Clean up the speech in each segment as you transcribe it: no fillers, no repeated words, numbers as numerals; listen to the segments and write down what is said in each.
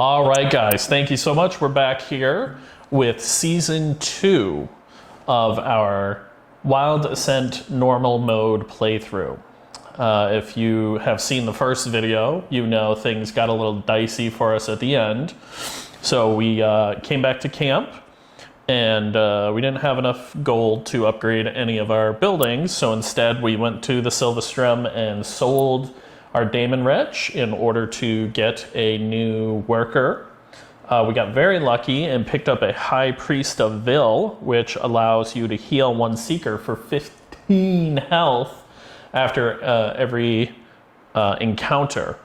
All right, guys, thank you so much. We're back here with Season 2 of our Wild Ascent Normal Mode playthrough. If you have seen the first video, you know things got a little dicey for us at the end. So we came back to camp, and we didn't have enough gold to upgrade any of our buildings, so instead we went to the Silverstrum and sold our Daemon Wretch in order to get a new worker. We got very lucky and picked up a High Priest of Vil, which allows you to heal one Seeker for 15 health after every encounter.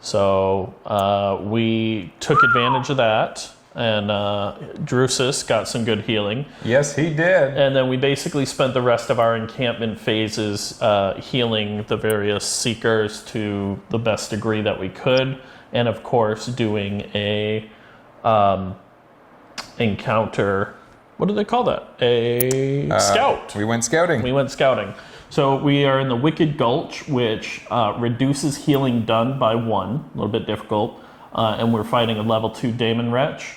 So we took advantage of that, and Drusus got some good healing. Yes, he did. And then we basically spent the rest of our encampment phases healing the various Seekers to the best degree that we could, and of course doing a encounter. What do they call that? A scout. We went scouting. We went scouting. So we are in the Wicked Gulch, which reduces healing done by 1, a little bit difficult, and we're fighting a level 2 Daemon Wretch.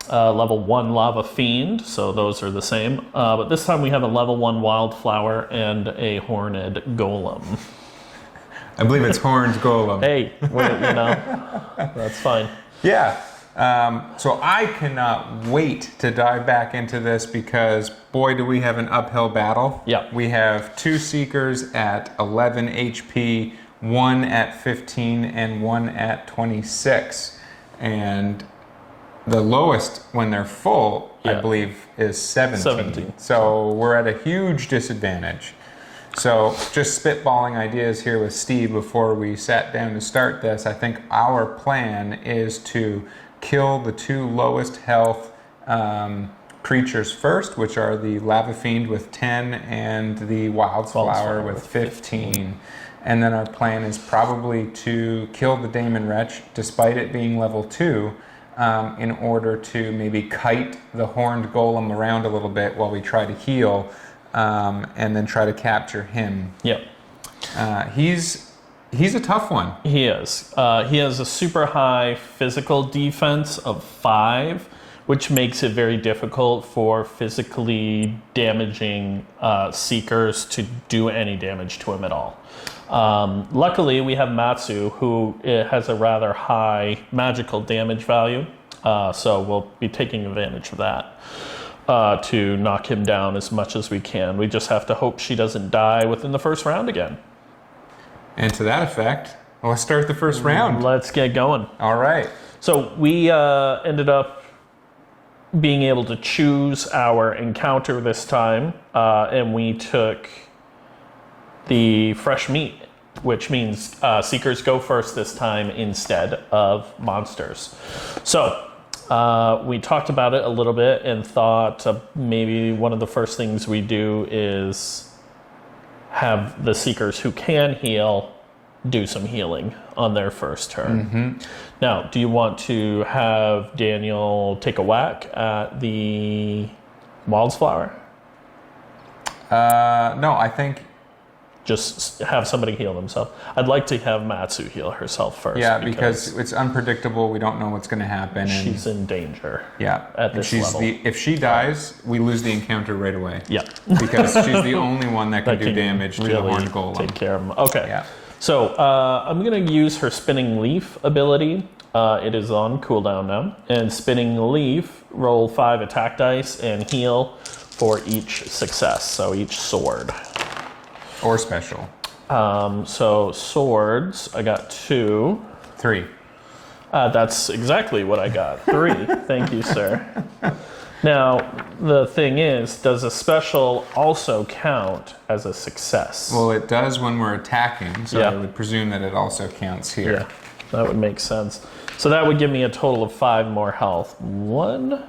Level 1 Lava Fiend, so those are the same. But this time we have a level 1 Wildflower and a Horned Golem. I believe it's Horned Golem. Hey, that's fine. Yeah. So I cannot wait to dive back into this because, boy, do we have an uphill battle. Yeah. We have 2 Seekers at 11 HP, 1 at 15, and 1 at 26. And the lowest when they're full, I believe, is 17. So we're at a huge disadvantage. So just spitballing ideas here with Steve before we sat down to start this, I think our plan is to kill the 2 lowest health creatures first, which are the Lava Fiend with 10 and the Wildflower with 15. And then our plan is probably to kill the Daemon Wretch, despite it being level 2, in order to maybe kite the Horned Golem around a little bit while we try to heal, and then try to capture him. Yep. He's a tough one. He is. He has a super high physical defense of 5, which makes it very difficult for physically damaging Seekers to do any damage to him at all. Luckily, we have Matsu, who has a rather high magical damage value, so we'll be taking advantage of that to knock him down as much as we can. We just have to hope she doesn't die within the first round again. And to that effect, let's start the first round. Let's get going. All right. So we ended up being able to choose our encounter this time, and we took the fresh meat, which means Seekers go first this time instead of monsters. So we talked about it a little bit and thought maybe one of the first things we do is have the Seekers who can heal do some healing on their first turn. Mm-hmm. Now, do you want to have Daniel take a whack at the Wildflower? No, I think just have somebody heal themselves. I'd like to have Matsu heal herself first. Yeah, because it's unpredictable. We don't know what's going to happen. She's in danger. Yeah, at this level. If she dies, we lose the encounter right away. Yeah, because she's the only one that can do damage to the Horned Golem. Take care of him. Okay. Yeah. So I'm going to use her Spinning Leaf ability. It is on cooldown now. And Spinning Leaf, roll 5 attack dice and heal for each success. So each sword. Or special. So swords, I got 2. 3. That's exactly what I got. 3. Thank you, sir. Now, the thing is, does a special also count as a success? Well, it does when we're attacking, so I would presume that it also counts here. Yeah, that would make sense. So that would give me a total of 5 more health. 1,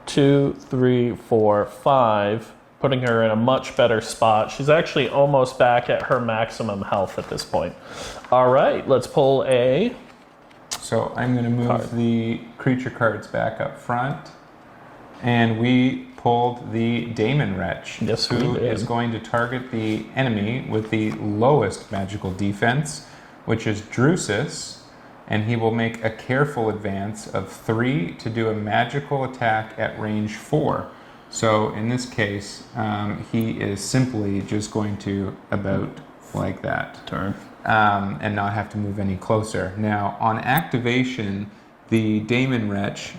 2, 3, 4, 5. Putting her in a much better spot. She's actually almost back at her maximum health at this point. All right, let's pull a... So I'm going to move the creature cards back up front. And we pulled the Daemon Wretch, who is going to target the enemy with the lowest magical defense, which is Drusus. and he will make a careful advance of 3 to do a magical attack at range 4. So in this case, he is simply just going to about like that. Turn. And not have to move any closer. Now, on activation, the Daemon Wretch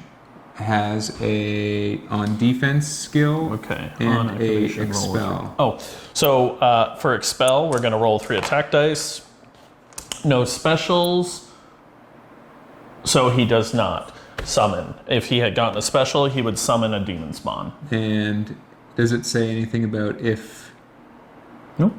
has a on defense skill Okay. and On activation, a roll expel. Oh, so for expel, we're going to roll 3 attack dice. No specials. So he does not summon. If he had gotten a special, he would summon a demon spawn. And does it say anything about if No.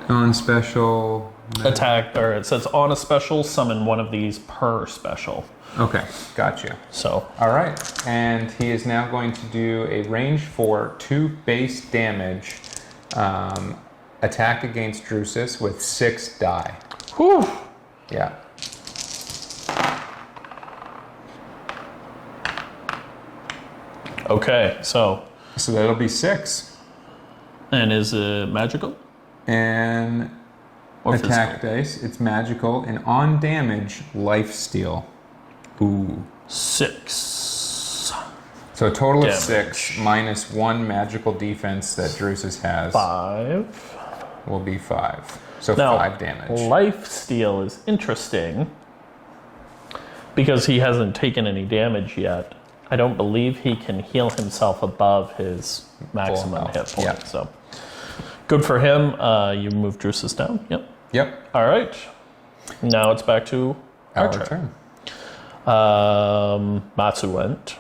on special Attack, or it says on a special, summon one of these per special. Okay, got you. So, All right, and he is now going to do a range 4, 2 base damage attack against Drusus with 6 die. whew. Yeah. Okay, so, So that'll be 6. and is it magical? And Or attack physical? dice, it's magical, and on damage, life steal. Ooh. 6. So a total of Damage. 6 minus 1 magical defense that Drusus has 5. will be 5. So Now, 5 damage. life steal is interesting because he hasn't taken any damage yet. I don't believe he can heal himself above his maximum health. hit point. Yeah. So good for him. You move Drusus down. Yep. Yep. All right. Now it's back to our Our turn. turn. Matsu went.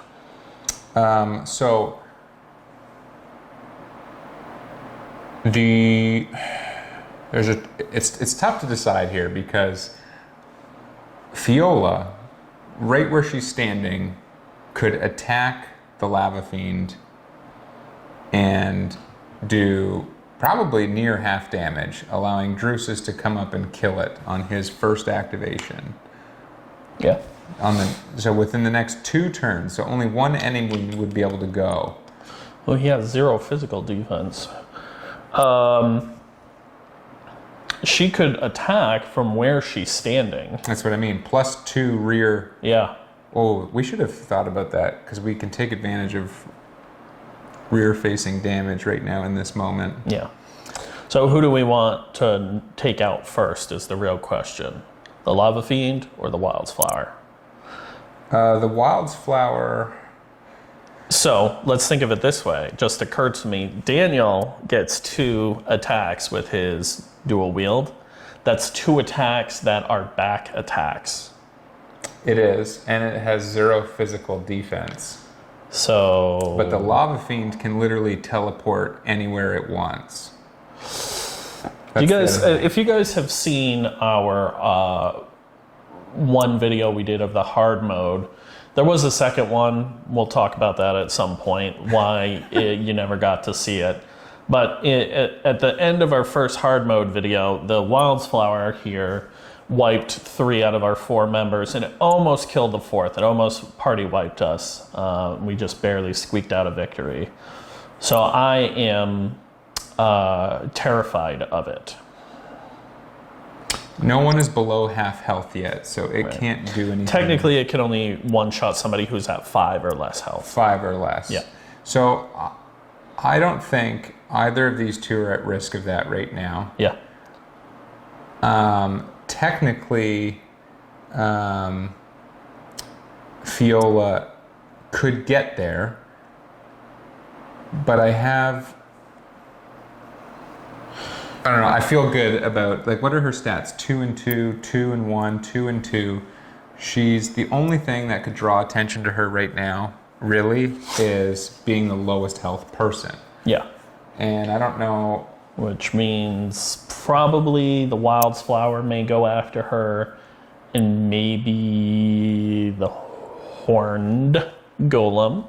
So it's tough to decide here because Fiola, right where she's standing, could attack the Lava Fiend and do probably near half damage, allowing Drusus to come up and kill it on his first activation. Yeah. So within the next 2 turns, so only one enemy would be able to go. Well, he has 0 physical defense. She could attack from where she's standing. That's what I mean. Plus 2 rear. Yeah. Oh, we should have thought about that because we can take advantage of rear-facing damage right now in this moment. Yeah. So who do we want to take out first is the real question. The Lava Fiend or the Wild's Flower? The Wild's Flower. So let's think of it this way. It just occurred to me, Daniel gets 2 attacks with his dual wield. That's 2 attacks that are back attacks. It is, and it has 0 physical defense. So... But the Lava Fiend can literally teleport anywhere it wants. You guys, That's the other thing. if you guys have seen our one video we did of the hard mode, there was a second one. We'll talk about that at some point, why you never got to see it. But at the end of our first hard mode video, the Wild's Flower here wiped 3 out of our 4 members, and it almost killed the 4th. It almost party wiped us. We just barely squeaked out a victory. So I am terrified of it. No one is below half health yet, so it Right. can't do anything. Technically, it can only one-shot somebody who's at 5 or less health. 5 or less. Yeah. So I don't think either of these 2 are at risk of that right now. Yeah. Technically, Fiola could get there, but I don't know. I feel good about, like, what are her stats? 2 and 2, 2 and 1, 2 and 2. She's the only thing that could draw attention to her right now, really, is being the lowest health person. Yeah. And I don't know. Which means probably the Wild's Flower may go after her, and maybe the Horned Golem.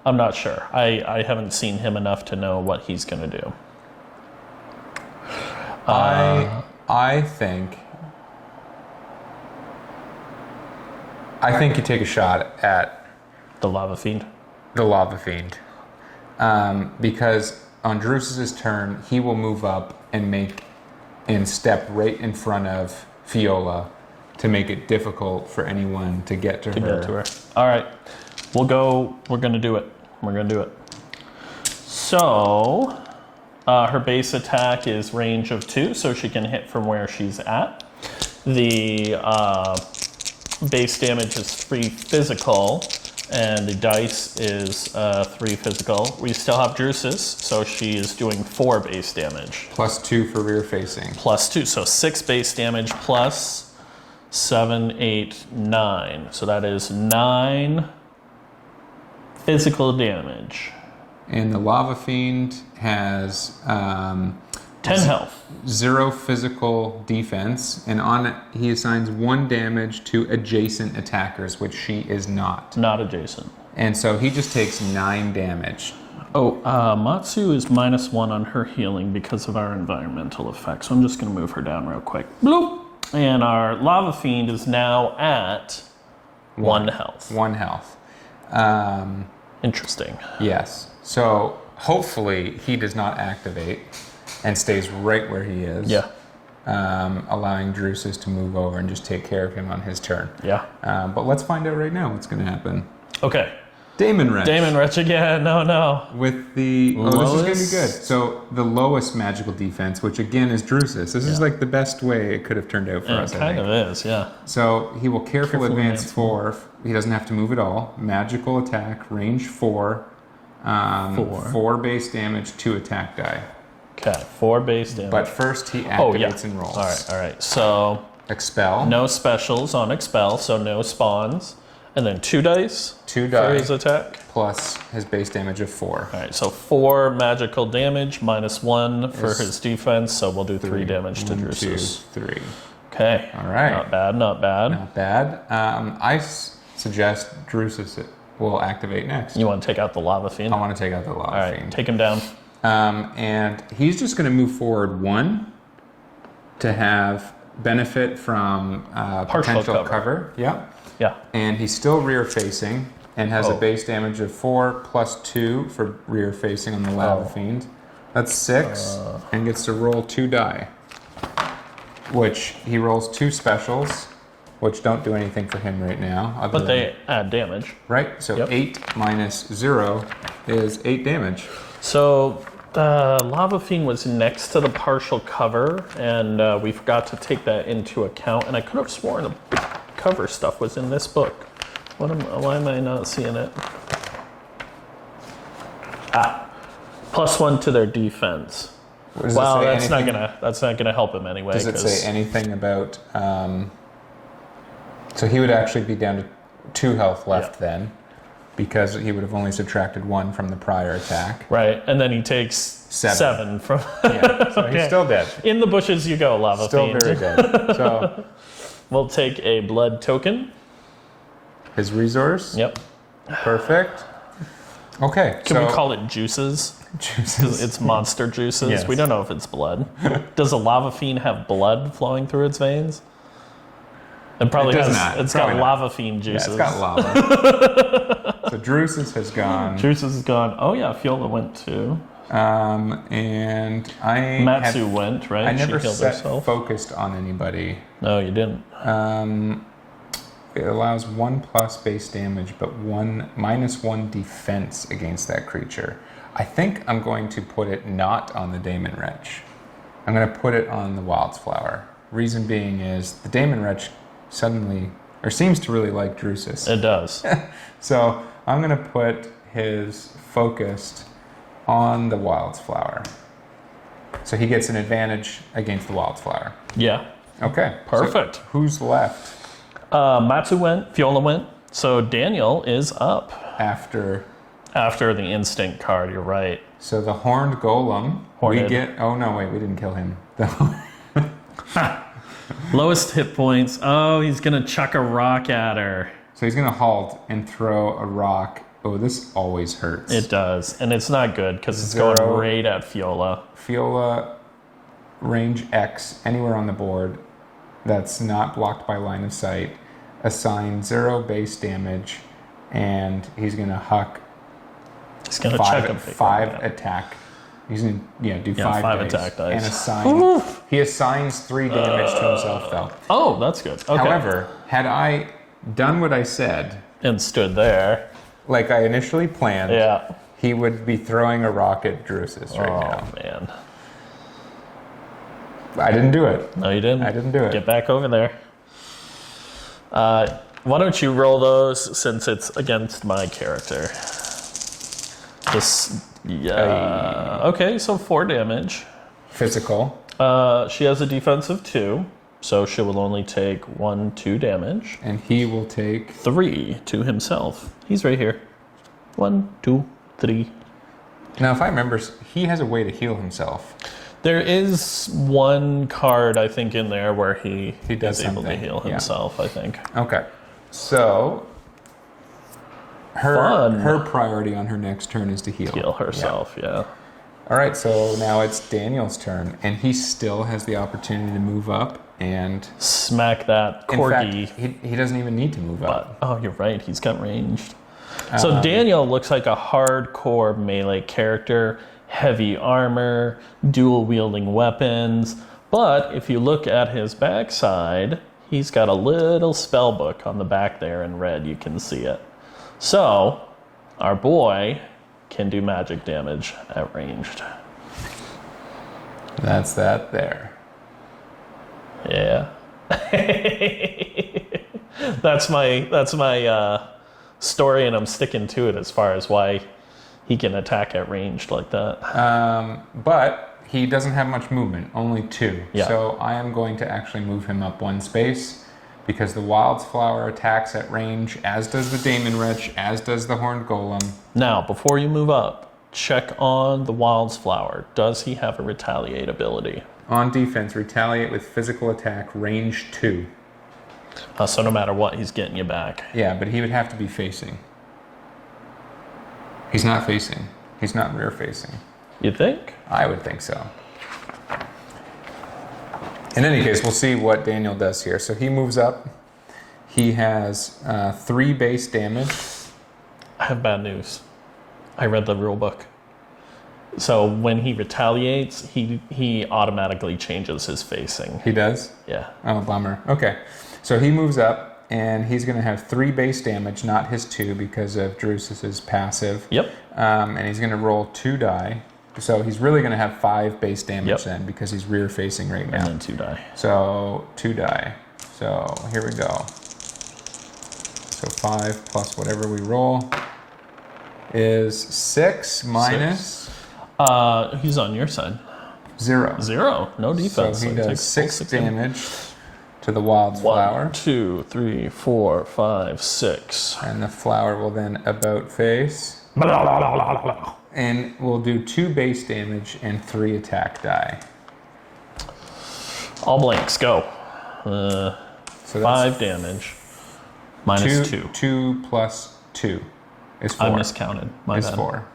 I'm not sure. I haven't seen him enough to know what he's going to do. I think you take a shot at The Lava Fiend. the Lava Fiend. Because on Drusus's turn, he will move up and step right in front of Fiola to make it difficult for anyone to get to her. All right. We're going to do it. We're going to do it. So, her base attack is range of 2, so she can hit from where she's at. The base damage is 3 physical, and the dice is 3 physical. We still have Drusus, so she is doing 4 base damage. Plus 2 for rear facing. Plus 2, so 6 base damage plus 7, 8, 9. So that is 9 physical damage. And the Lava Fiend has 10 health. 0 physical defense, and on it he assigns 1 damage to adjacent attackers, which she is not. Not adjacent. And so he just takes 9 damage. Oh, Matsu is -1 on her healing because of our environmental effects. So I'm just going to move her down real quick. Bloop! And our Lava Fiend is now at 1 health. 1 health. Interesting. Yes. So hopefully he does not activate and stays right where he is. Yeah. Allowing Drusus to move over and just take care of him on his turn. Yeah. But let's find out right now what's going to happen. Okay. Daemon Wretch. Daemon Wretch again. No. With the... Lowest? Oh, this is going to be good. So the lowest magical defense, which again is Drusus. This is like the best way it could have turned out for us, It I think. kind of is, yeah. So he will careful advance advance 4. He doesn't have to move at all. Magical attack, range 4. 4 base damage, 2 attack die. Okay, 4 base damage. But first he activates and rolls. All right. So Expel. no specials on Expel, so no spawns. And then 2 dice 2 for die his attack. plus his base damage of 4. All right, so 4 magical damage, -1 for his defense, so we'll do 3 damage to 1, Drusus. 2, 3. Okay. All right. Not bad, not bad. Not bad. I suggest Drusus will activate next. You want to take out the Lava Fiend? I want to take out the Lava All right, Fiend. take him down. And he's just going to move forward 1 to have benefit from potential cover. Yeah. Yeah. And he's still rear facing and has a Oh. base damage of 4 plus 2 for rear facing on the Lava Fiend. That's 6 and gets to roll 2 die, which he rolls 2 specials, which don't do anything for him right now. But they add damage. Right? So Yep. 8 minus 0 is 8 damage. So the Lava Fiend was next to the partial cover, and we forgot to take that into account. And I could have sworn the cover stuff was in this book. Why am I not seeing it? +1 to their defense. Does it Wow, say that's not anything- gonna help him anyway. Does it 'cause- say anything about? So he would actually be down to 2 health left then, because he would have only subtracted 1 from the prior attack. Right, and then he takes 7 from. Yeah, so he's Okay. still dead. In the bushes you go, Lava Still Fiend. very dead. So We'll take a blood token. his resource. Yep. Perfect. Okay. Can we call it juices? Because it's monster juices. Yes. We don't know if it's blood. Does a Lava Fiend have blood flowing through its veins? It probably It does has. not. It's Probably got not. Lava Fiend Yeah, juices. it's got lava. So Drusus has gone. Juices is gone. Oh yeah, Fiola went too. And I Matsu had- went, right? I never she healed set herself. focused on anybody. No, you didn't. It allows 1 plus base damage, but -1 defense against that creature. I think I'm going to put it not on the Daemon Wretch. I'm going to put it on the Wildflower. Reason being is the Daemon Wretch suddenly, or seems to really like Drusus. It does. So I'm going to put his focused on the Wildflower. So he gets an advantage against the Wildflower. Yeah. Okay. Perfect. So who's left Matsu went. Fiola went. So Daniel is up after? after the instinct card. You're right. So the Horned Golem. Horned. We get. Oh no! Wait, we didn't kill him. Lowest hit points. Oh, he's gonna chuck a rock at her. So he's gonna halt and throw a rock. Oh, this always hurts. It does, and it's not good because it's 0. going right at Fiola. Fiola, range X anywhere on the board that's not blocked by line of sight. Assign 0 base damage, and he's gonna huck He's gonna chuck a big five rock. attack He's going to do 5 5 dice. attack dice. And he assigns 3 damage to himself, though. Oh, that's good. Okay. However, had I done what I said, and stood there, like I initially planned, yeah, he would be throwing a rock at Drusus right now. Oh man. I didn't do it. No, you didn't. I didn't do it. Get back over there. Why don't you roll those since it's against my character? This, yeah. Okay, so 4 damage. Physical. She has a defensive 2, so she will only take 1, 2 damage. And he will take 3 to himself. He's right here. 1, 2, 3. Now, if I remember, he has a way to heal himself. There is one card, I think, in there where he does is able to something. heal himself, I think. Okay. So, Fun. her priority on her next turn is to heal. Heal herself, yeah. All right, so now it's Daniel's turn, and he still has the opportunity to move up and... Smack that In corgi. fact, he doesn't even need to move up. Oh, you're right. He's got ranged. So Daniel looks like a hardcore melee character, heavy armor, dual wielding weapons. But if you look at his backside, he's got a little spell book on the back there in red. You can see it. So our boy can do magic damage at ranged. That's that there. Yeah. That's my story, and I'm sticking to it as far as why he can attack at ranged like that. But he doesn't have much movement, only 2. Yeah. So I am going to actually move him up 1 space because the Wildflower attacks at range, as does the Daemon Wretch, as does the Horned Golem. Now, before you move up, check on the Wildflower. Does he have a retaliate ability? On defense, retaliate with physical attack, range 2. So no matter what, he's getting you back. Yeah, but he would have to be facing. He's not facing. He's not rear facing. You think? I would think so. In any case, we'll see what Daniel does here. So he moves up. He has 3 base damage. I have bad news. I read the rule book. So when he retaliates, he automatically changes his facing. He does? Yeah. Oh, bummer. Okay. So he moves up, and he's going to have 3 base damage, not his 2, because of Drusus's passive. Yep. And he's going to roll 2 die. So he's really going to have 5 base damage Yep. then, because he's rear facing right now. And then 2 die. So 2 die. So here we go. So 5 plus whatever we roll is 6 minus He's on your side. 0. 0. No defense. So he takes does full 6 damage to the Wildflower. 1, 2, 3, 4, 5, 6. And the flower will then about face. And we'll do 2 base damage and 3 attack die. All blanks, go. So that's 5 damage. Minus 2. 2 plus 2 is 4. I miscounted. My is bad. 4.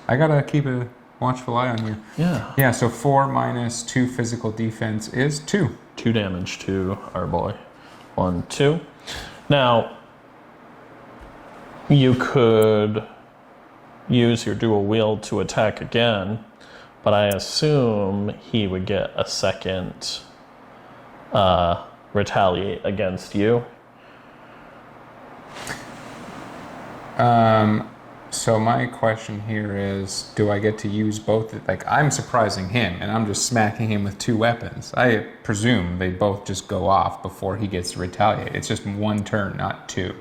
I gotta keep a watchful eye on you. Yeah. Yeah, so 4 minus 2 physical defense is 2. 2 damage to our boy. 1, 2. Now, you could use your dual wield to attack again, but I assume he would get a second retaliate against you. So my question here is, do I get to use both? Like, I'm surprising him, and I'm just smacking him with 2 weapons. I presume they both just go off before he gets to retaliate. It's just 1 turn, not 2.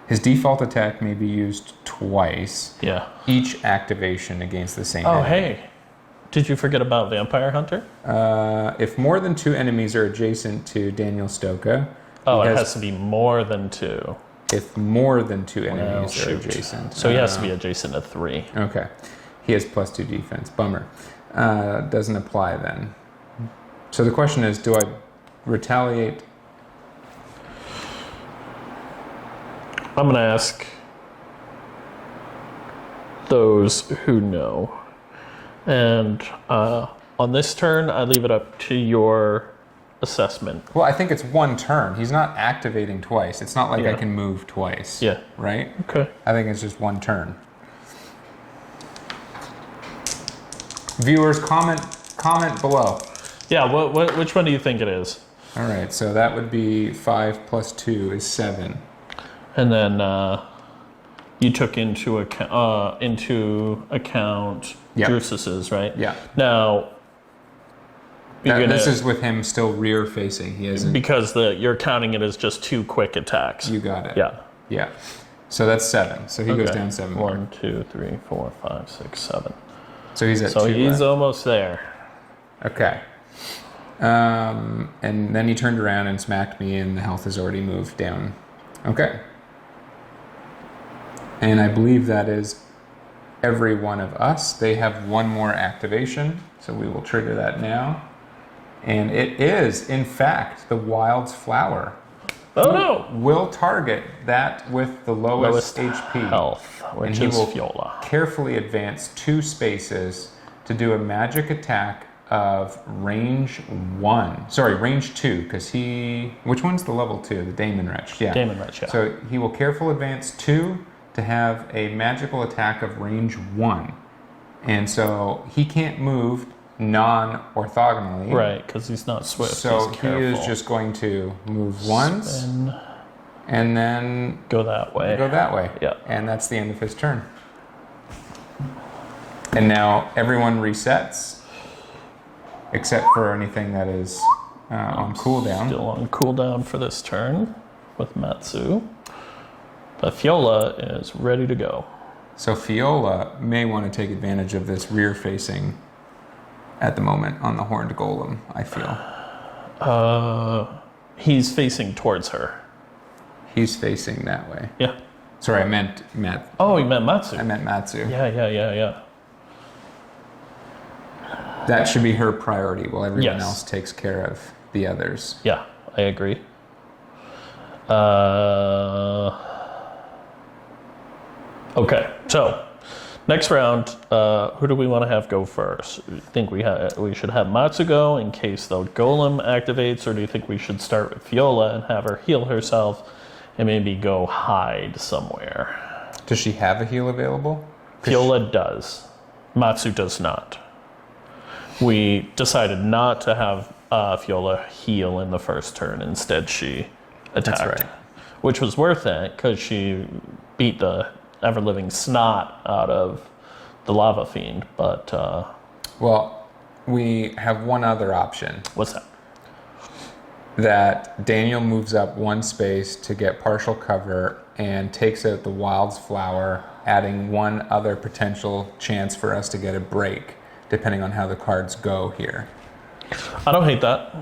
His default attack may be used twice. Yeah. Each activation against the same Oh, enemy. hey. Did you forget about Vampire Hunter? If more than 2 enemies are adjacent to Daniel Stoka, Oh, he it has to be more than 2. if more than 2 enemies are shoot. adjacent. So he has to be adjacent to 3. Okay. He has plus 2 defense. Bummer. Doesn't apply then. So the question is, do I retaliate? I'm going to ask those who know. And on this turn, I leave it up to your assessment. Well, I think it's 1 turn. He's not activating twice. It's not like I Yeah. can move twice. Yeah. Right? Okay. I think it's just 1 turn. Viewers, comment below. Yeah, which one do you think it is? All right, so that would be 5 plus 2 is 7. And then you took into account Yep. Drusus's, right? Yeah. Now, this is with him still rear facing. He isn't. Because you're counting it as just 2 quick attacks. You got it. Yeah. Yeah. So that's 7. So he goes down 7 more. 1, 2, 3, 4, 5, 6, 7. So he's at 2. So he's left. almost there. Okay. And then he turned around and smacked me, and the health has already moved down. Okay. And I believe that is every one of us. They have one more activation, so we will trigger that now. And it is, in fact, the Wild's Flower. Oh no! Will target that with the lowest HP. Health, which and he is will Fiola. carefully advance 2 spaces to do a magic attack of range 1. Sorry, range 2, because which one's the level 2? The Daemon Wretch. Yeah. Daemon Wretch, yeah. So he will careful advance 2 to have a magical attack of range 1. And so he can't move non-orthogonally. Right, because he's not swift. So he's he is just going to move once and then go that way. Yeah. And that's the end of his turn. And now everyone resets, except for anything that is on cooldown. Still on cooldown for this turn with Matsu. But Fiola is ready to go. So Fiola may want to take advantage of this rear-facing at the moment on the Horned Golem, I feel. He's facing towards her. He's facing that way. Yeah. Sorry, I meant Matt. Oh, you meant Matsu. I meant Matsu. Yeah. That should be her priority while everyone Yes. else takes care of the others. Yeah, I agree. Okay, so next round, who do we want to have go first? Do you think we should have Matsu go in case the golem activates, or do you think we should start with Fiola and have her heal herself and maybe go hide somewhere? Does she have a heal available? Fiola does. Matsu does not. We decided not to have Fiola heal in the first turn. Instead, she attacked. That's right. Which was worth it because she beat the ever-living snot out of the lava fiend. But Well, we have one other option. what's that? That Daniel moves up 1 space to get partial cover and takes out the Wild's Flower, adding 1 other potential chance for us to get a break, depending on how the cards go here. I don't hate that.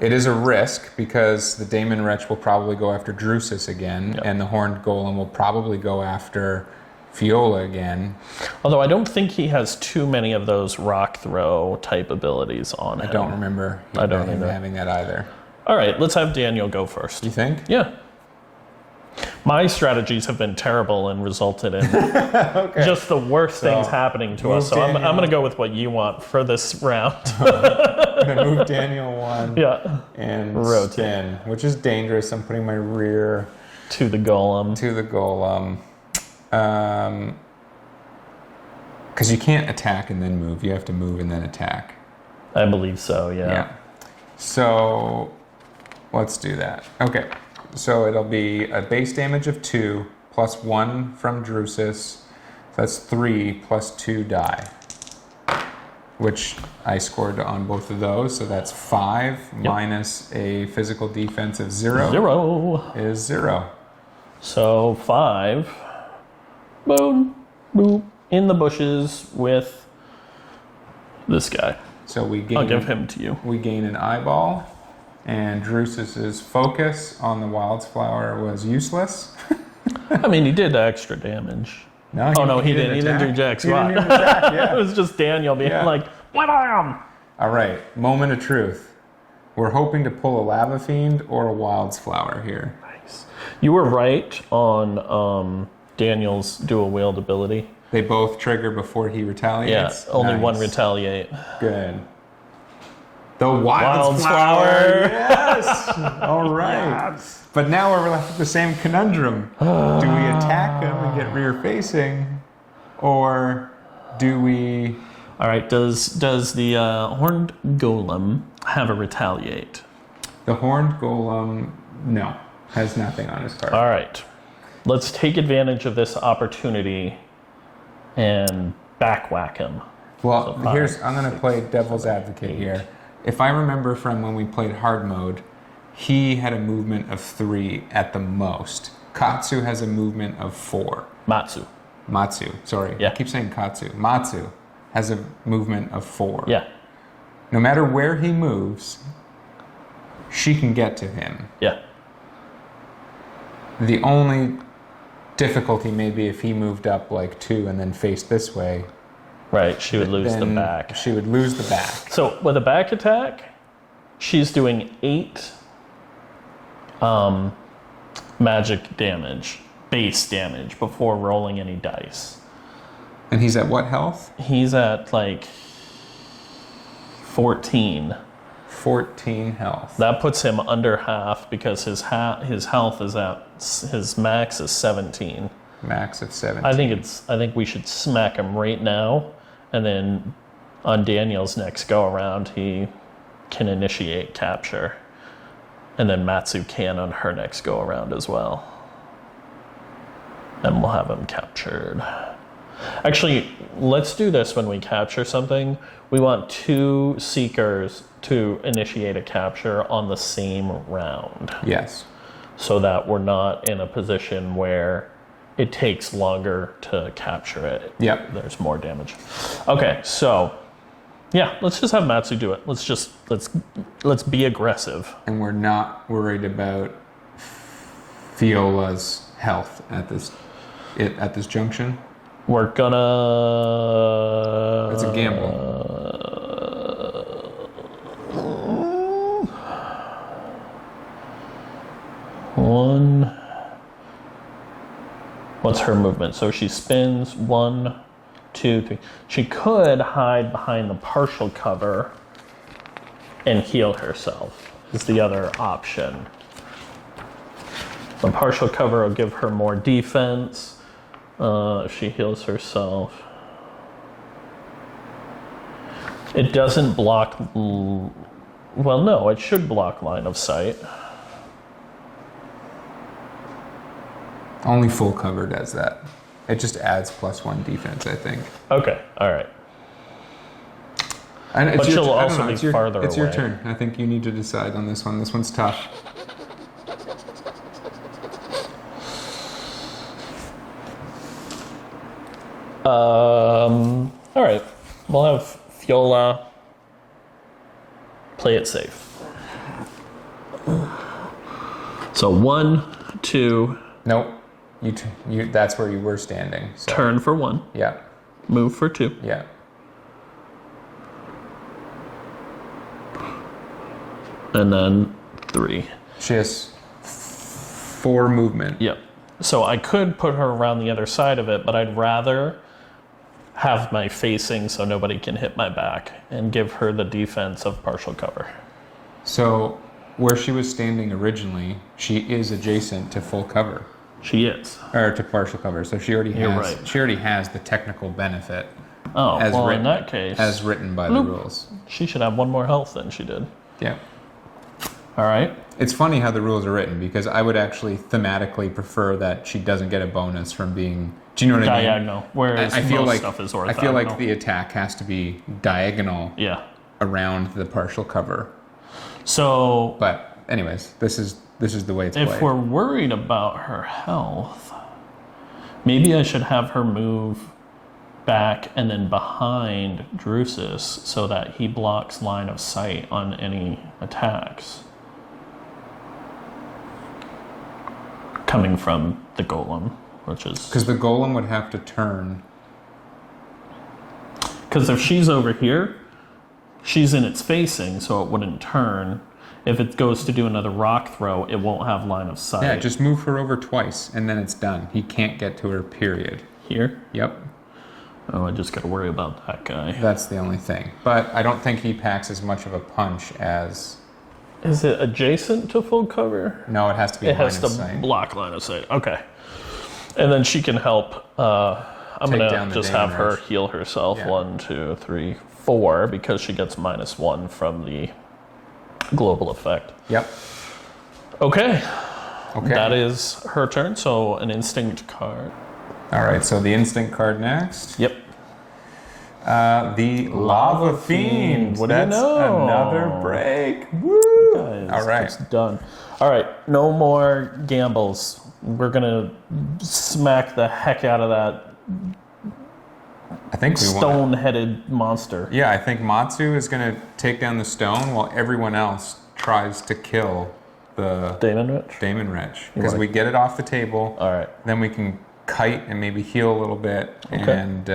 It is a risk because the Daemon Wretch will probably go after Drusus again, Yep. and the Horned Golem will probably go after Fiola again. Although I don't think he has too many of those rock throw type abilities on him. I don't remember him having that either. All right, let's have Daniel go first. You think? Yeah. My strategies have been terrible and resulted in just the worst things happening to us. So I'm going to go with what you want for this round. I'm going to move Daniel 1 and rotate. spin, which is dangerous. I'm putting my rear To the golem. to the golem. Because you can't attack and then move. You have to move and then attack. I believe so, yeah. So let's do that. Okay. So it'll be a base damage of 2 plus 1 from Drusus. That's 3 plus 2 die, which I scored on both of those. So that's 5 minus a physical defense of 0. 0. Is 0. So 5. Boom. Boop. In the bushes with this guy. So we gain. I'll give him to you. We gain an eyeball, and Drusus's focus on the Wild's Flower was useless. I mean, he did extra damage. No, He didn't do jack He squat. didn't even attack, yeah. It was just Daniel being like, "Wham!" All right, moment of truth. We're hoping to pull a Lava Fiend or a Wild's Flower here. Nice. You were right on Daniel's dual wield ability. They both trigger before he retaliates? Yeah, only Nice. one retaliate. Good. The Wild's Flower. Yes! All right. Yes. But now we're left with the same conundrum. Do we attack him and get rear facing? Or do we All right. Does the horned golem have a retaliate? The horned golem, no, has nothing on his card. All right. Let's take advantage of this opportunity and backwhack him. Well, So I'm going to play devil's advocate here. If I remember from when we played hard mode, he had a movement of 3 at the most. Katsu has a movement of 4. Matsu. Sorry. Yeah. I keep saying Katsu. Matsu has a movement of 4. Yeah. No matter where he moves, she can get to him. Yeah. The only difficulty may be if he moved up like 2 and then faced this way. Right. She would lose the then back. She would lose the back. So with a back attack, she's doing 8 magic damage, base damage, before rolling any dice. And he's at what health? He's at like 14. 14 health. That puts him under half because his health is at his max is 17. Max of 17. I think we should smack him right now, and then on Daniel's next go around he can initiate capture, and then Matsu can on her next go around as well, and we'll have him captured. Actually, let's do this when we capture something. We want 2 seekers to initiate a capture on the same round. Yes. So that we're not in a position where it takes longer to capture it. Yep. There's more damage. Okay, so yeah, let's just have Matsu do it. Let's be aggressive. And we're not worried about Fiola's health at this junction. We're gonna. It's a gamble. What's her movement? So she spins 1, 2, 3. She could hide behind the partial cover and heal herself. Is the other option. The partial cover will give her more defense. If she heals herself. It doesn't block. Well, no, it should block line of sight. Only full cover does that. It just adds +1 defense, I think. Okay, all right. And it's But she'll I don't also know, be it's your, farther It's your away. turn. I think you need to decide on this one. This one's tough. All right. We'll have Fiola play it safe. So 1, 2, Nope. You. That's where you were standing. So. turn for 1, Yeah. move for 2. Yeah. And then 3. She has 4 movement. Yep. So I could put her around the other side of it, but I'd rather have my facing so nobody can hit my back and give her the defense of partial cover. So where she was standing originally, she is adjacent to full cover. She is. Or to partial cover. So she already has. You're right. She already has the technical benefit. Oh, as well, written, in that case, as written by bloop. the rules. She should have 1 more health than she did. Yeah. All right. It's funny how the rules are written because I would actually thematically prefer that she doesn't get a bonus from being. Do you know what I mean? Diagonal, whereas I feel most like stuff is orthogonal. I feel like the attack has to be diagonal Yeah. around the partial cover. So But anyways, this is the way it's if played. we're worried about her health, maybe I should have her move back and then behind Drusus so that he blocks line of sight on any attacks coming from the golem, which is Because the golem would have to turn. because if she's over here, she's in its facing, so it wouldn't turn. If it goes to do another rock throw, it won't have line of sight. Yeah, just move her over twice and then it's done. He can't get to her, period. Here? Yep. Oh, I just got to worry about that guy. That's the only thing. But I don't think he packs as much of a punch as. Is it adjacent to full cover? No, it has to be It line has of to sight. block line of sight. Okay. And then she can help I'm take going down to the just Damon have her Wrench. heal herself. Yeah. 1, 2, 3, 4, because she gets -1 from the global effect. Yep. Okay. Okay. That is her turn, so an instinct card. All right, so the instinct card next. Yep. The Lava Fiend. What do you That's know? another break. Woo! Guys, All right. it's done. All right, no more gambles. We're going to smack the heck out of that I think we won. stone-headed monster. Yeah, I think Matsu is going to take down the stone while everyone else tries to kill the Damon Wrench. Because like- we get it off the table. All right. Then we can kite and maybe heal a little bit and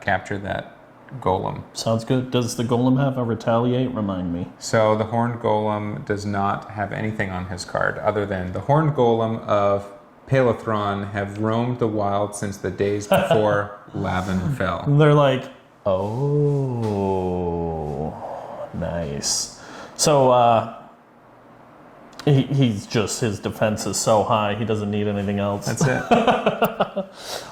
capture that golem. Sounds good. Does the golem have a retaliate? Remind me. So the Horned Golem does not have anything on his card other than the Horned Golem of Palathron have roamed the wild since the days before Lavin fell. They're like, oh, nice. So he's just, his defense is so high, he doesn't need anything else. That's it.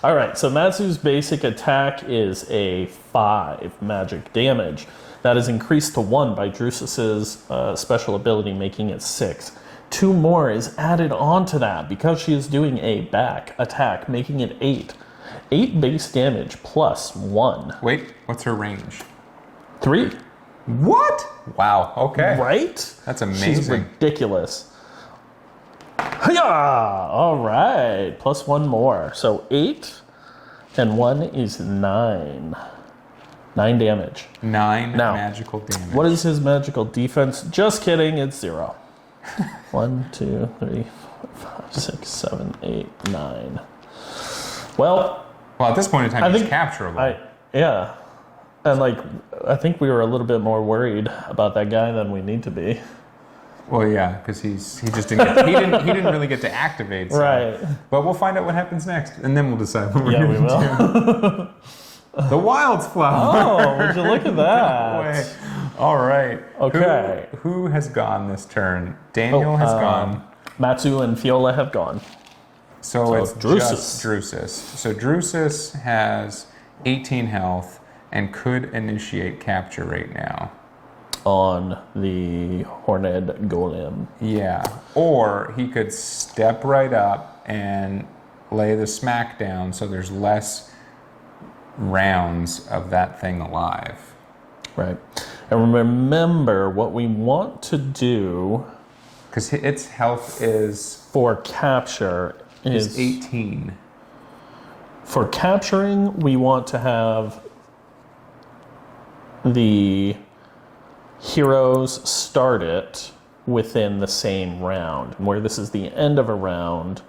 All right, so Matsu's basic attack is a 5 magic damage. That is increased to 1 by Drusus's special ability, making it 6. 2 more is added on to that because she is doing a back attack, making it 8. 8 base damage plus 1. Wait, what's her range? 3. What? Wow, okay. Right? That's amazing. She's ridiculous. Hiya! All right, plus 1 more. So 8 and 1 is 9. 9 damage. 9 Now, magical damage. What is his magical defense? Just kidding, it's 0. 1, 2, 3, 4, 5, 6, 7, 8, 9. Well, at this point in time, I he's think capturable. Yeah. And I think we were a little bit more worried about that guy than we need to be. Well, yeah, because he just didn't get, he didn't really get to activate. So. Right. But we'll find out what happens next, and then we'll decide what we're Yeah, we going to will. do. The Wild's Flower. Oh, would you look at that? No way. All right. Okay. Who has gone this turn? Daniel has gone. Matsu and Fiola have gone. So it's Drusus. just Drusus. So Drusus has 18 health and could initiate capture right now. On the Horned Golem. Yeah. Or he could step right up and lay the smack down so there's less rounds of that thing alive. Right. And remember, what we want to do... Because its health is for capture is 18. For capturing, we want to have the heroes start it within the same round. Where this is the end of a round,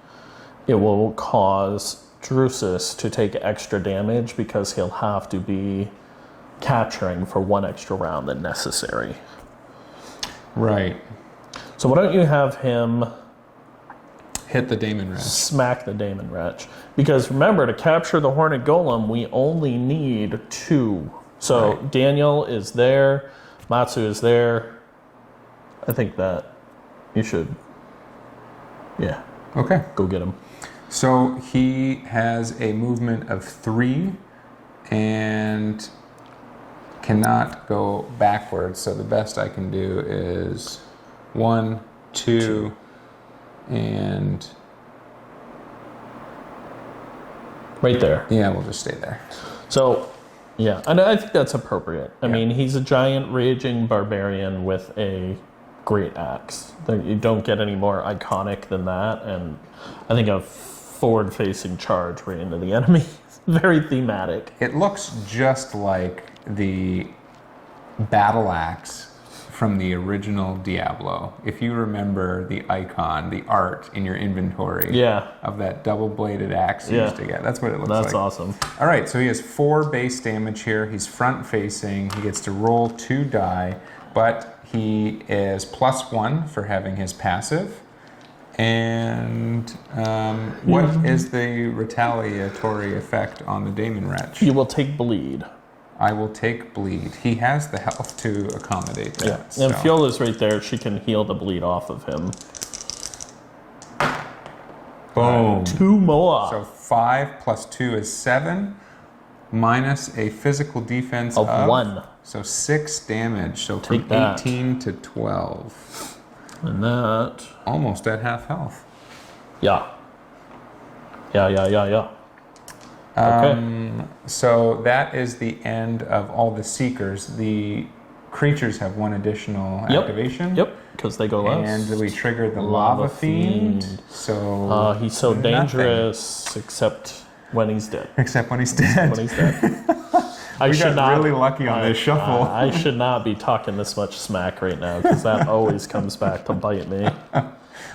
it will cause Drusus to take extra damage because he'll have to be capturing for 1 extra round than necessary. Right. So why don't you have him hit the Damon Wrench. Smack the Damon Wrench. Because remember, to capture the Horned Golem, we only need 2. So Right. Daniel is there, Matsu is there. I think that you should, Okay. go get him. So he has a movement of 3 and cannot go backwards. So the best I can do is 1, 2, and Right there. yeah, we'll just stay there. So, yeah, and I think that's appropriate. I mean, he's a giant raging barbarian with a great axe. You don't get any more iconic than that, and I think a forward-facing charge right into the enemy is very thematic. It looks just like the battle axe from the original Diablo. If you remember the icon, the art in your inventory of that double-bladed axe you used to get. That's what it looks like. That's awesome. All right, so he has 4 base damage here. He's front-facing. He gets to roll 2 die, but he is +1 for having his passive. And what is the retaliatory effect on the Damon Wretch? You will take bleed. I will take bleed. He has the health to accommodate that. Yeah, and Fiola's right there. She can heal the bleed off of him. Boom. 2 more. So 5 + 2 is 7. minus a physical defense Of of 1. So 6 damage. So Take from that. 18 to 12. And that... Almost at half health. Yeah. Yeah. Okay. So that is the end of all the Seekers. The creatures have 1 additional activation. Yep, because they go last. And we trigger the Lava Fiend. So he's so nothing. dangerous, except when he's dead. Except when he's dead. When he's dead. We got really lucky on this shuffle. I should not be talking this much smack right now, because that always comes back to bite me.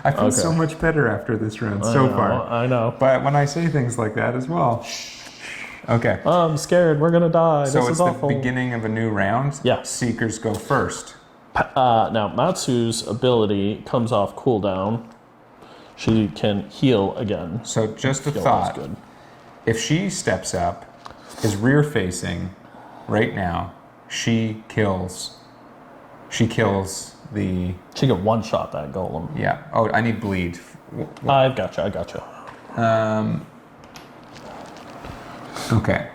I feel so much better after this round so far. I know. But when I say things like that as well. Okay. I'm scared. We're going to die. So this it's is the awful. beginning of a new round. Yeah. Seekers go first. Now, Matsu's ability comes off cooldown. She can heal again. So just a Heal is thought. good. If she steps up, is rear facing right now, she kills the... She can one-shot that golem. Yeah. Oh, I need bleed. I gotcha. Okay.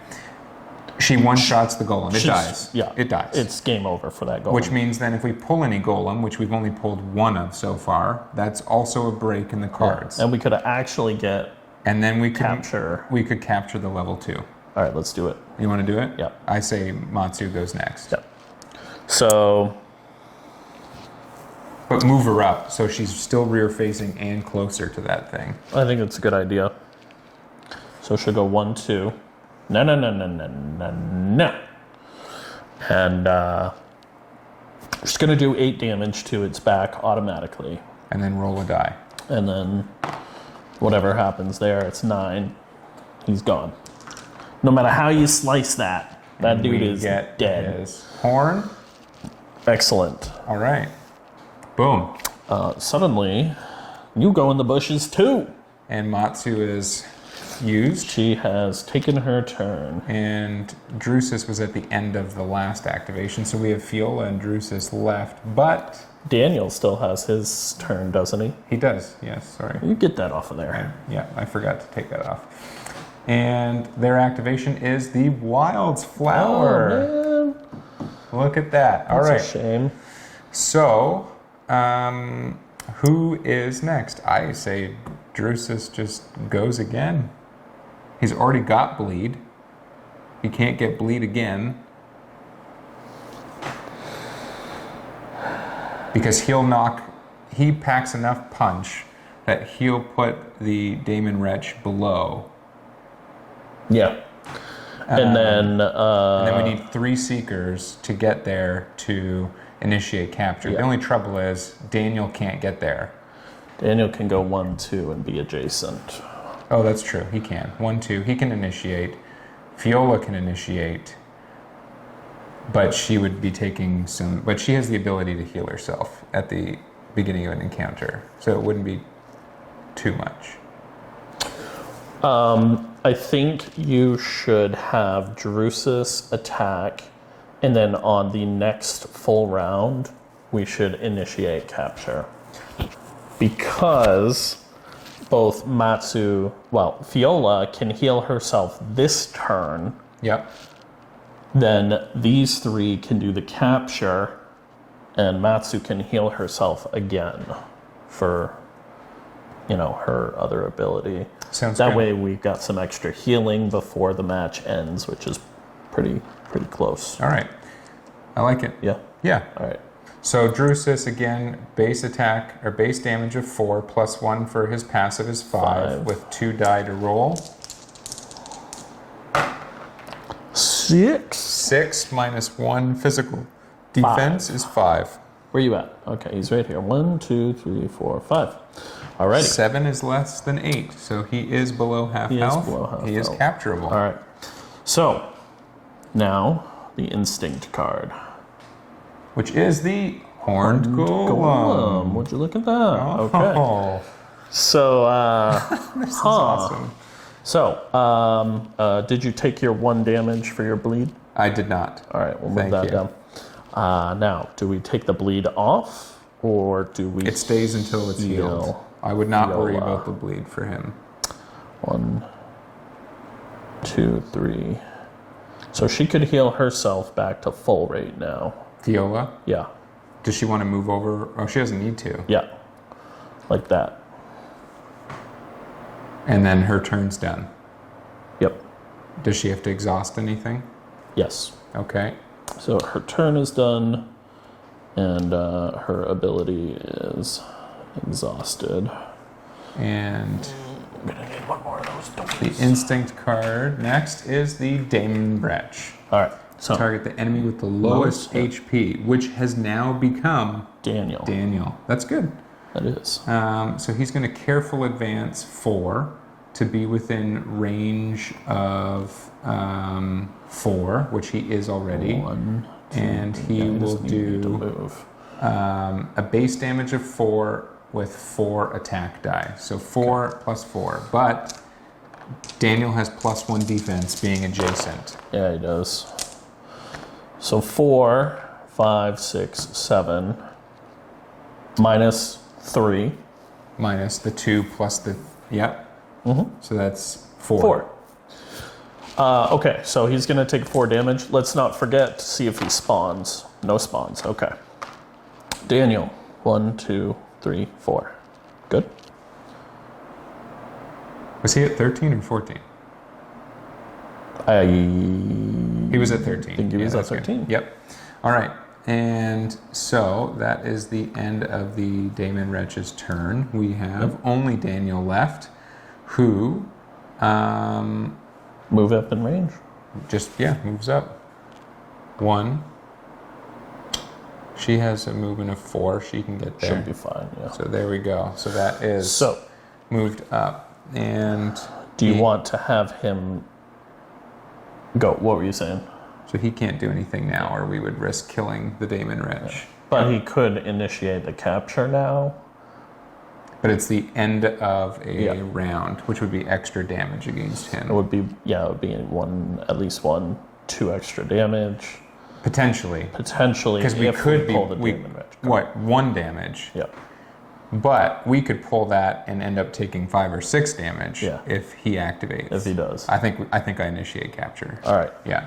She one-shots the golem. It dies. Yeah. It dies. It's game over for that golem. Which means then if we pull any golem, which we've only pulled 1 of so far, that's also a break in the cards. And we could actually get And then we could capture. We could capture the level 2. All right, let's do it. You want to do it? Yeah. I say Matsu goes next. Yeah. So, But move her up so she's still rear facing and closer to that thing. I think it's a good idea. So she'll go 1, 2. No. And she's going to do 8 damage to its back automatically. And then roll a die. And then whatever happens there, it's 9. He's gone. No matter how you slice that, that dude is dead. His horn. Excellent. All right. Boom. Suddenly, you go in the bushes too. And Matsu is used. She has taken her turn. And Drusus was at the end of the last activation. So we have Fiola and Drusus left. But Daniel still has his turn, doesn't he? he does. Yes, sorry. You get that off of there. I forgot to take that off. And their activation is the Wild's Flower. Oh, man. Look at that. All right. That's a shame. So, who is next? I say Drusus just goes again. He's already got bleed. He can't get bleed again. Because he packs enough punch that he'll put the Daemon Wretch below. Yeah. And then we need 3 Seekers to get there to initiate capture. Yeah. The only trouble is Daniel can't get there. Daniel can go 1, 2 and be adjacent. Oh, that's true. He can. 1, 2. He can initiate. Fiola can initiate. But she would be taking some... But she has the ability to heal herself at the beginning of an encounter. So it wouldn't be too much. I think you should have Drusus attack, and then on the next full round, we should initiate capture. Because both Fiola can heal herself this turn, Yep. then these 3 can do the capture, and Matsu can heal herself again for, her other ability. Sounds That good. way we've got some extra healing before the match ends, which is pretty close. All right. I like it. Yeah? Yeah. All right. So Drusus, again, base attack, or base damage of 4, plus 1 for his passive is 5, with 2 die to roll. 6. 6 minus 1 physical defense is 5. Where you at? Okay, he's right here. 1, 2, 3, 4, 5. Alrighty. 7 is less than 8, so he is below half health. He is capturable. All right. So, now the instinct card. Which is the Horned Golem. Would you look at that? Oh. Okay. So, This is awesome. So, did you take your 1 damage for your bleed? I did not. All right, we'll move Thank that you. down. Now, do we take the bleed off, or do we? It stays until it's healed. I would not worry about the bleed for him. 1, 2, 3, So she could heal herself back to full rate now. Viola, Yeah. does she want to move over? Oh, she doesn't need to. Yeah. Like that. And then her turn's done. Yep. Does she have to exhaust anything? Yes. Okay. So her turn is done, and her ability is exhausted. And I'm gonna need one more of those the donkeys. instinct card next is the Damon Wretch. All right. So Target the enemy with the lowest HP, which has now become Daniel. Daniel. That's good. That is. So he's going to careful advance 4 to be within range of 4, which he is already. 1, 2, And he will just need to do move. a base damage of 4 with 4 attack die. So 4 plus 4. But Daniel has +1 defense being adjacent. Yeah, he does. So 4, 5, 6, 7, minus 3. Minus the 2 plus the... Yep. Mm-hmm. So that's 4. 4. Okay, so he's going to take 4 damage. Let's not forget to see if he spawns. No spawns. Okay. Daniel. 1, 2, 3, 4. Good. Was he at 13 or 14? He was at 13. I think he was at that's good. 13. Yep. All right. And so that is the end of the Damon Wretch's turn. We have only Daniel left, who Move up in range. just, moves up. 1. She has a movement of 4. She can get there. Should be fine, yeah. So there we go. So that is So, moved up. And do you want to have him go? What were you saying? so he can't do anything now, or we would risk killing the Damon Wretch. But he could initiate the capture now. But it's the end of a Yeah. round, which would be extra damage against It him. would be, at least 1, 2 extra damage. Potentially. Potentially, Because we if could pull the be, Demon Wretch. 1 damage. Yeah. But we could pull that and end up taking 5 or 6 damage Yeah. if he activates. If he does. I think I initiate capture. All right. Yeah.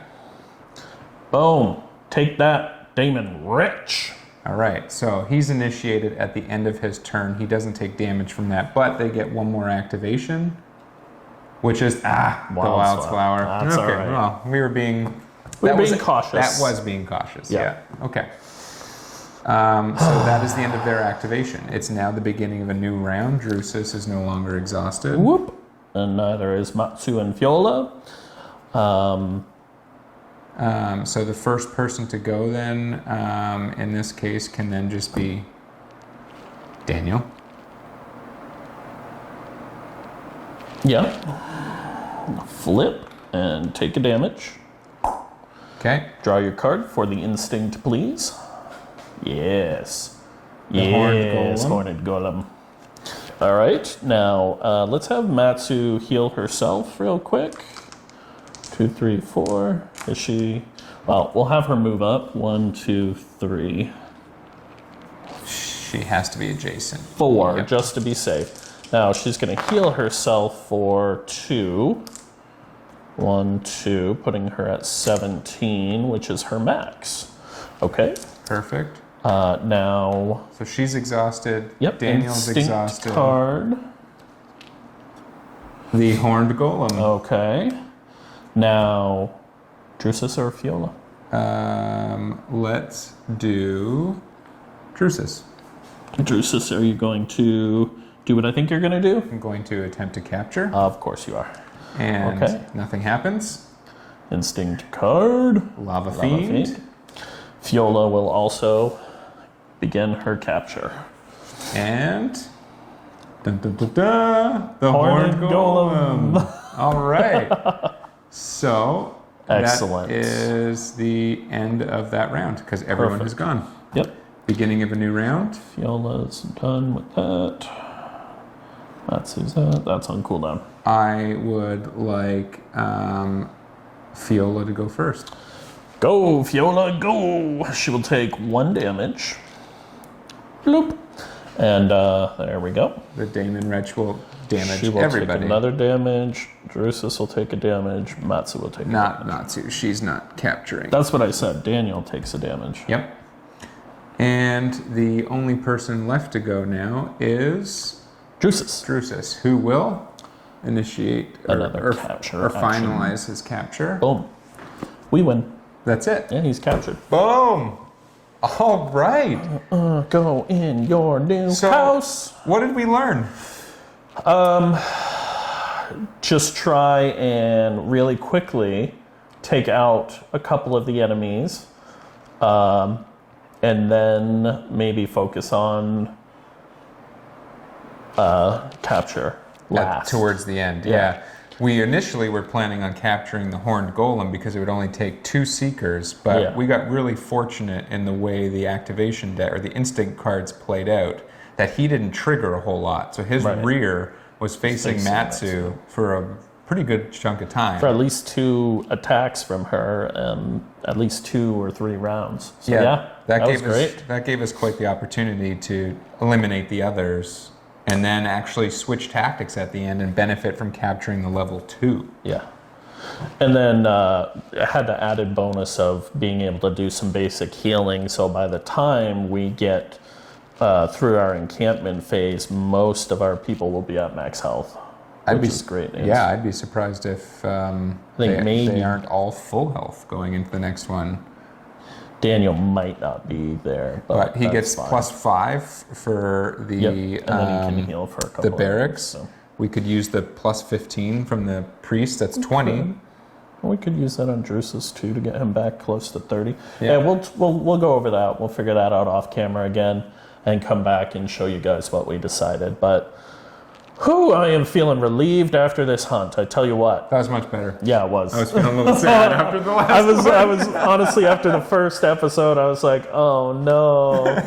Boom. Take that, Damon Wretch. All right. So he's initiated at the end of his turn. He doesn't take damage from that, but they get 1 more activation, which is the Wildflower. That's okay. all right. Well, we were being Cautious. That was being cautious. Yeah. Yeah. Okay. So that is the end of their activation. It's now the beginning of a new round. Drusus is no longer exhausted. Whoop. And neither is Matsu and Fiola. So the first person to go then, in this case, can then just be Daniel. Yeah. Flip and take a damage. Okay. Draw your card for the instinct, please. Yes. The horned golem. Horned golem. All right. Now, let's have Matsu heal herself real quick. 2, 3, 4. Is she... Well, we'll have her move up. 1, 2, 3, She has to be adjacent. 4, Yep. just to be safe. Now, she's going to heal herself for 2. 1, 2, putting her at 17, which is her max. Okay. Perfect. Now... So she's exhausted. Yep, Daniel's instinct exhausted. card. The horned golem. Okay. Now, Drusus or Fiola? Let's do Drusus. Drusus, are you going to do what I think you're going to do? I'm going to attempt to capture, Of course you are. and okay. nothing happens. Instinct card. Lava Lava Fiend. Fiend. Fiola will also begin her capture. And dun, dun, dun, dun, the Horned horned golem. All right. So Excellent. that is the end of that round because everyone has gone. Yep. Beginning of a new round. Fiola's done with that. Matsu's that. That's on cooldown. I would like Fiola to go first. Go, Fiola, go! She will take 1 damage. Bloop. And there we go. The Damon Wretch will damage She will everybody. take another damage. Drusus will take a damage. Matsu will take a damage. Not Natsu. She's not capturing. That's what I said. Daniel takes a damage. Yep. And the only person left to go now is Drusus. who will initiate Another capture or finalize his capture. Boom. We win. That's it. Yeah, he's captured. Boom. All right. Go in your new house. What did we learn? Just try and really quickly take out a couple of the enemies, and then maybe focus on capture last. Towards the end, yeah. We initially were planning on capturing the Horned Golem because it would only take 2 Seekers, but we got really fortunate in the way the activation deck or the instinct cards played out that he didn't trigger a whole lot. So his rear was facing Matsu for a pretty good chunk of time. For at least 2 attacks from her, and at least 2 or 3 rounds. So that was great. That gave us quite the opportunity to eliminate the others and then actually switch tactics at the end and benefit from capturing the level 2. Yeah. And then it had the added bonus of being able to do some basic healing. So by the time we get through our encampment phase, most of our people will be at max health. Which is great news. Yeah, I'd be surprised if they aren't all full health going into the next one. Daniel might not be there, but he gets fine. +5 for the and then he can heal for a couple the barracks. So. We could use the +15 from the priest. That's 20. We could use that on Drusus too to get him back close to 30. Yeah, we'll go over that. We'll figure that out off camera again and come back and show you guys what we decided. But I am feeling relieved after this hunt. I tell you what. That was much better. Yeah, it was. I was feeling a little sad after the last I was honestly, after the first episode, I was like, oh no.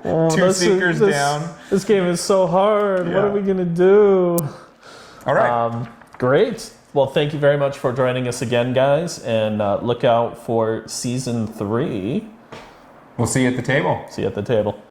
Oh, 2 Seekers down. This game is so hard. What are we going to do? All right. Great. Well, thank you very much for joining us again, guys. And look out for Season 3. We'll see you at the table. See you at the table.